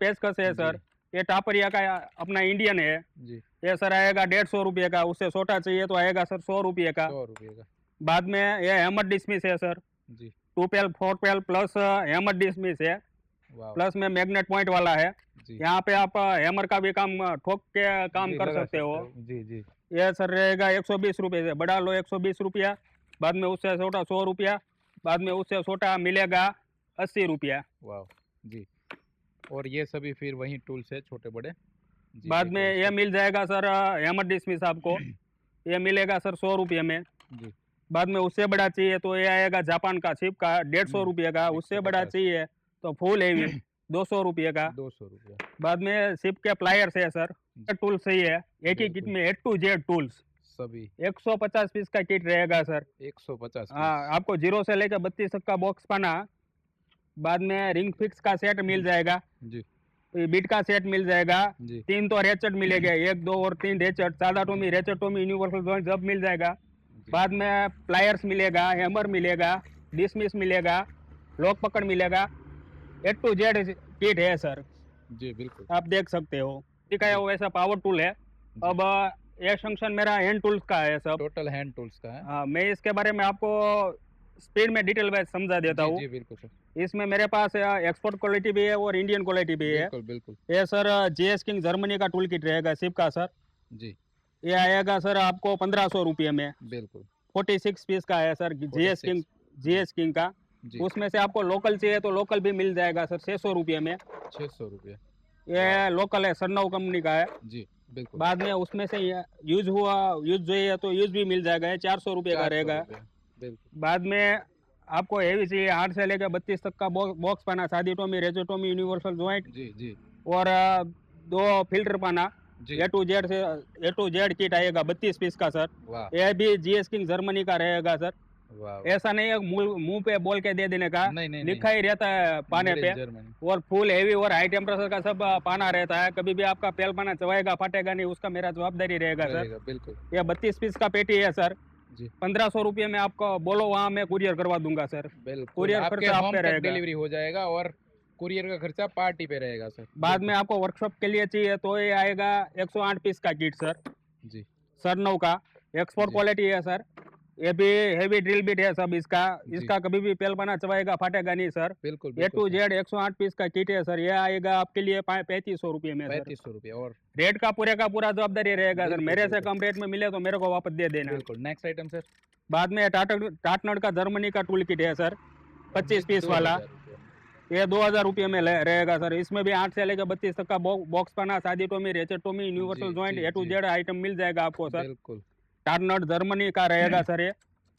पेचकस है जी सर, ये टापरिया का अपना इंडियन है, जी। ये सर आएगा 150 रुपये का, उससे छोटा चाहिए तो आएगा सर 100 रुपये का। 100 रुपये का। बाद में ये हैमर डिसमिस है सर, जी। 2 पेल 4 पेल प्लस हैमर डिसमिस है, वाह। प्लस में मैग्नेट पॉइंट वाला है। जी यहाँ पे आप हैमर का भी काम ठोक के काम जी कर लगा सकते हो। जी जी। ये सर रहेगा 120 रुपये से, बड़ा लो 120 रुपया, बाद में उससे छोटा 100 रुपया, बाद में उससे छोटा मिलेगा 80 रुपया। वाह जी। और ये सभी फिर वही टूल्स है छोटे बड़े जी। बाद में देखो ये इसका मिल जाएगा सर हैमर डिसमिस आपको, ये मिलेगा सर 100 रुपये में। जी। बाद में उससे बड़ा चाहिए तो ये आएगा जापान का शिप का 150 रुपये का, उससे बड़ा 150। चाहिए तो फुल हेवी 200 रुपये का। 200 रुपया। बाद में शिप के प्लायर्स है सर, टूल सही है, एक ही किट बिल्कुल। में A to Z टूल्स, सभी 150 पीस का किट रहेगा सर। 150 हाँ, पीस। आपको 0 से लेकर 32 तक का बॉक्स पाना। बाद में रिंग फिक्स का सेट मिल जाएगा, जी बीट का सेट मिल जाएगा, जी 3 तो रेचट मिलेगा, 1 2 और 3 रेचट, सादा टोमी रेचट टोमी यूनिवर्सल जॉइंट सब मिल जाएगा। जी बाद में प्लायर्स मिलेगा, हैमर मिलेगा, डिसमिस मिलेगा, लॉक पकड़ मिलेगा, A to Z किट है सर, जी। बिल्कुल। आप देख सकते हो। ठीक है, जी वो ऐसा पावर टूल है। जी। अब ये फंक्शन मेरा हैंड टूल्स का है सब। टोटल हैंड टूल्स का है। हाँ, मैं इसके बारे में आपको स्पीड में डिटेल वाइज समझा देता जी हूँ। जी बिल्कुल सर। इसमें मेरे पास एक्सपोर्ट क्वालिटी भी है और इंडियन क्वालिटी भी है। बिल्कुल बिल्कुल। ये सर GS किंग जर्मनी का टूल किट रहेगा सिप का सर, जी ये आएगा सर आपको 1500 रुपये में। बिल्कुल। 46 पीस का है सर GS 46। किंग, जी GS किंग का। जी। उसमें से आपको लोकल चाहिए तो लोकल भी मिल जाएगा सर 600 रुपये में, 600 रुपये। वाह। ये लोकल है, सरनव कंपनी का है। जी बिल्कुल। बाद में उसमें से यूज हुआ, यूज चाहिए तो यूज भी मिल जाएगा, ये 400 रुपये का 400 रहेगा। रुपये। बिल्कुल। बाद में आपको हेवी चाहिए 8 से लेकर 32 तक का बॉक्स पाना, शादी टोमी रेजो टोमी यूनिवर्सल जॉइंट, जी जी और 2 फिल्टर पाना। जी। A to Z किट आएगा 32 पीस का सर, वाह ये भी GS किंग जर्मनी का रहेगा सर। वाह वाह। ऐसा नहीं है मुंह पे बोल के दे देने का, नहीं नहीं नहीं। लिखा ही रहता है पाने मेड पे, इन जर्मनी। और फुल हेवी और हाई टेम्परेचर का सब पाना रहता है। कभी भी आपका पेल पाना चबाएगा फाटेगा नहीं, उसका मेरा जवाबदारी रहेगा सर। रहेगा बिल्कुल। ये 32 पीस का पेटी है सर, जी 1500 रुपये में आपको बोलो वहाँ मैं कुरियर करवा दूंगा सर। बिल्कुल। कुरियर आपके खर्चा आप होम पे तक रहेगा। डिलीवरी हो जाएगा और कुरियर का खर्चा पार्टी पे रहेगा सर। बाद बिल्कुल। में आपको वर्कशॉप के लिए चाहिए तो ये आएगा 108 पीस का किट सर, जी सरनव का, एक्सपोर्ट जी क्वालिटी है सर। ये भी हेवी ड्रिल बिट है सब इसका, जी इसका कभी भी पेल बना चबाएगा फाटेगा नहीं सर। बिल्कुल A बिल्कुल to सर। Z 108 पीस का किट है सर, ये आएगा आपके लिए 3500 रुपये में सर। 3500 रुपये। और रेट का पूरा जवाबदारी रहेगा सर, बिल्कुल मेरे से बिल्कुल कम रेट में मिले तो मेरे को वापस दे देना। बिल्कुल। Next item sir. बाद में टाटनट का जर्मनी का टूल किट है सर, 25 पीस वाला, 2000 रुपये में। ये 2000 रुपये में रहेगा सर। इसमें भी 8 से लेकर 32 तक का बॉक्स पाना, शादी टोमी रेचर टोमी जी यूनिवर्सल जॉइंट जी A to जी Z आइटम मिल जाएगा आपको सर। बिल्कुल। टाटनट जर्मनी का रहेगा सर,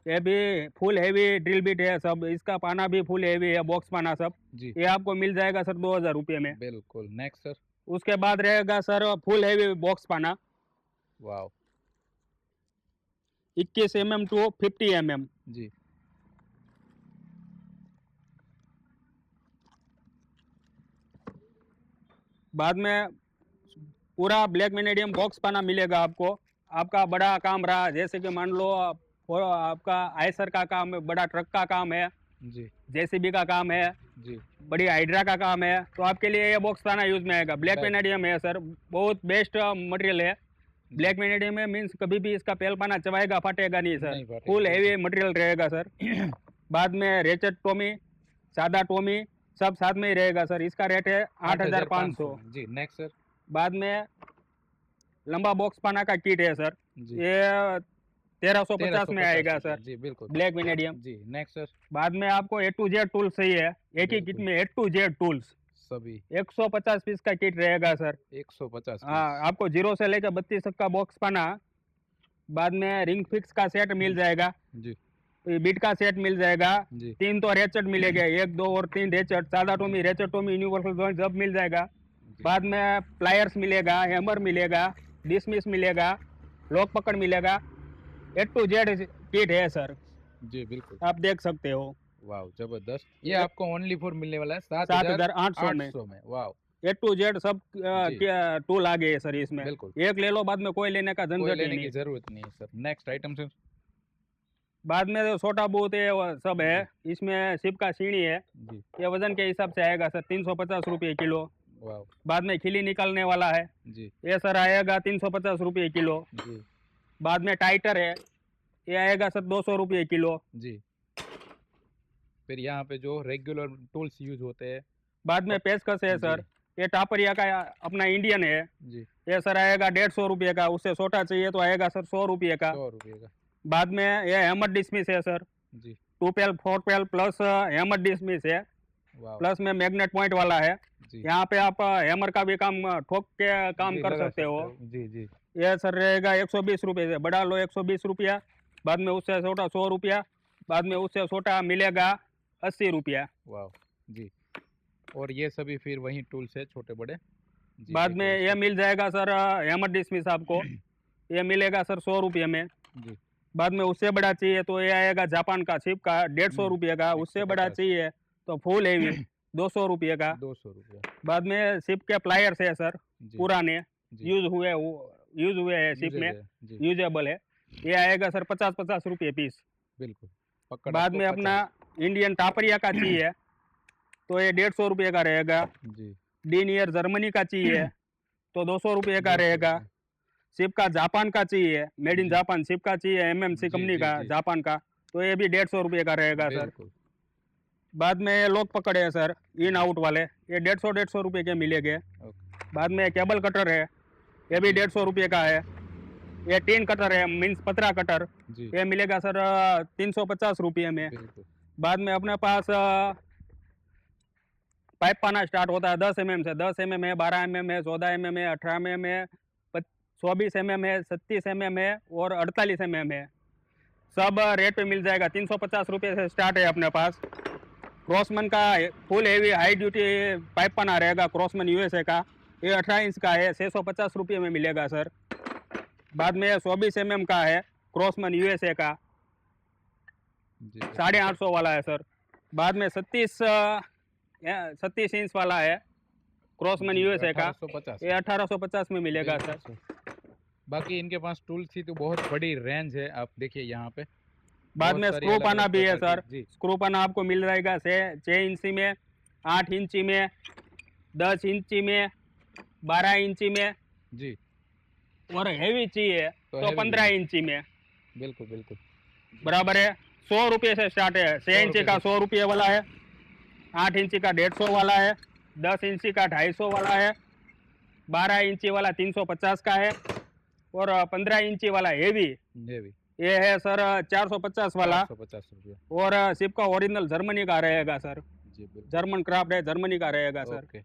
ये भी फुल हेवी ड्रिल बिट है सब, इसका पाना भी फुल हेवी है, बॉक्स पाना सब। जी ये आपको मिल जाएगा सर 2000 रुपये में। बिल्कुल। Next sir. उसके बाद रहेगा सर फुल हेवी बॉक्स पाना, वाह 21 mm to 50 mm। जी बाद में पूरा ब्लैक मैनेडियम बॉक्स पाना मिलेगा आपको। आपका बड़ा काम रहा, जैसे कि मान लो आपका आयसर का काम है, बड़ा ट्रक का काम है, जी JCB का काम है, जी बड़ी हाइड्रा का काम है, तो आपके लिए ये बॉक्स पाना यूज में आएगा। ब्लैक Black- मैनेडियम है सर, बहुत बेस्ट मटेरियल है। जी। ब्लैक मैनेडियम में मीन्स कभी भी इसका पेल पाना चबाएगा फाटेगा नहीं सर, नहीं फाटेगा, फुल हेवी बिल्कुल। मटेरियल रहेगा सर। बाद में रेचर टोमी, सादा टोमी सब साथ में ही रहेगा सर, इसका रेट है 8500। जी। Next sir. बाद में लंबा बॉक्स पाना का किट है सर, जी ये 1350 में आएगा रुपये। सर, जी बिल्कुल। ब्लैक मैनेडियम। जी नेक्स्ट सर। बाद में आपको A to Z टूल सही है, एक ही किट बिल्कुल। में A to Z टूल्स सभी 150 पीस का किट रहेगा सर। 150 हाँ, पीस। आपको 0 से लेकर 32 तक का बॉक्स पाना। बाद में रिंग फिक्स का सेट मिल जाएगा, जी बीट का सेट मिल जाएगा, जी 3 तो रेचट मिलेगा, 1 2 और 3 रेचट, सादा टोमी रेचट टोमी यूनिवर्सल जॉइंट सब मिल जाएगा। जी बाद में प्लायर्स मिलेगा, हैमर मिलेगा, डिसमिस मिलेगा, लॉक पकड़ मिलेगा। A to Z किट है सर, जी बिल्कुल। आप देख सकते हो। वाह जबरदस्त। ये आपको ओनली फॉर मिलने वाला है 7800 में। 7800 में। वाह A to Z सब जी टूल आ गए हैं सर इसमें, बिल्कुल। एक ले लो, बाद में कोई लेने का कोई झंझट ही लेने की नहीं। जरूरत नहीं है सर। Next item sir. बाद में जो छोटा बहुत है वो सब है, इसमें शिप का सीढ़ी है, जी ये वजन के हिसाब से आएगा सर 350 रुपये किलो। वाह बाद में खिली निकलने वाला है, जी ये सर आएगा 350 रुपये किलो। जी बाद में टाइटर है, ये आएगा सर 200 रुपये किलो। जी। फिर यहाँ पे जो रेगुलर टूल्स यूज होते हैं। बाद में पेचकस है जी सर, ये टापरिया का अपना इंडियन है, जी ये सर आएगा 150 रुपये का। उससे छोटा चाहिए तो आएगा सर 100 रुपये का। 100 रुपये का। बाद में ये हैमर डिसमिस है सर, जी 2 पेल 4 पेल प्लस हैमर डिसमिस है, वाह प्लस में मैग्नेट पॉइंट वाला है। जी यहाँ पे आप हैमर का भी काम ठोक के काम जी कर लगा सकते हो। जी जी ये सर रहेगा 120 रुपये से, बड़ा लो 120 रुपया। बाद में उससे छोटा 100 रुपया। बाद में उससे छोटा मिलेगा 80 रुपया। वाह जी। और ये सभी फिर वही टूल्स है छोटे बड़े। जी बाद में देखिए ये मिल जाएगा सर हैमर डिसमिस आपको, ये मिलेगा सर 100 रुपये में। जी बाद में उससे बड़ा चाहिए तो ये आएगा जापान का शिप का 150 रुपये का। उससे बड़ा 150 चाहिए तो फुल हेवी 200 रुपये का। 200 रुपया। बाद में शिप के प्लायर्स है सर, जी पुराने जी यूज हुए हैं शिप में, यूजेबल है, जी यूजेबल है। ये आएगा सर 50-50 रुपये पीस। बिल्कुल पकड़ बाद आपको में 50। अपना इंडियन टापरिया का चाहिए तो ये 150 रुपये का रहेगा। जी डीनियर जर्मनी का चाहिए तो 200 रुपये का 200 रहेगा। रुपये। शिप का जापान का चाहिए, मेड इन जी जापान शिप का चाहिए, एमएमसी जी कंपनी जी का जी जापान का, तो ये भी 150 रुपये का रहेगा सर। बिल्कुल बाद में ये लोग पकड़े हैं सर इन जी आउट वाले, ये 150 रुपये के मिलेंगे। ओके बाद में केबल कटर है, ये भी जी 150 रुपये का है। ये टीन कटर है, मीन्स पतरा कटर, जी ये मिलेगा सर 350 रुपये में। बिल्कुल बाद में अपने पास पाइप पाना स्टार्ट होता है 10 mm से। 10 mm है, 12 mm है, 14 mm है, 18 mm है, 24 mm है, 37 mm है और 48 mm है। सब रेट पे मिल जाएगा। 350 रुपये से स्टार्ट है अपने पास। क्रॉसमैन का full heavy high duty pipe पाना रहेगा, क्रॉसमैन यूएसए का, ये 18 इंच का है, 650 रुपये में मिलेगा सर। बाद में 24 mm का है, क्रॉसमैन यूएसए का, जी 850 वाला है सर। बाद में 37 इंच वाला है, क्रॉसमैन जी यूएसए का, 1850। ये 1850 में मिलेगा सर। बाकी इनके पास टूल्स की तो बहुत बड़ी रेंज है, आप देखिए यहाँ पे बाद बहुत में सारी स्क्रू अलग पाना अलग भी है प्रकार सर, की। जी स्क्रू पाना आपको मिल जाएगा 6 इंची में, 8 इंची में, 10 इंची में, 12 इंची में, जी और हेवी चाहिए तो तो heavy 15 भी। इंची में। बिल्कुल बिल्कुल बराबर है। 100 रुपये से स्टार्ट है। 6 इंची का 100 रुपये वाला है, 8 इंची का 150 वाला है, 10 इंची का 250 वाला है, 12 इंची वाला 350 का है, और 15 इंची वाला हेवी हेवी ये है सर 450 वाला। 450 रुपया। और शिप का ओरिजिनल जर्मनी का रहेगा सर, जी बिल्कुल जर्मन क्राफ्ट है, जर्मनी का रहेगा सर। ओके।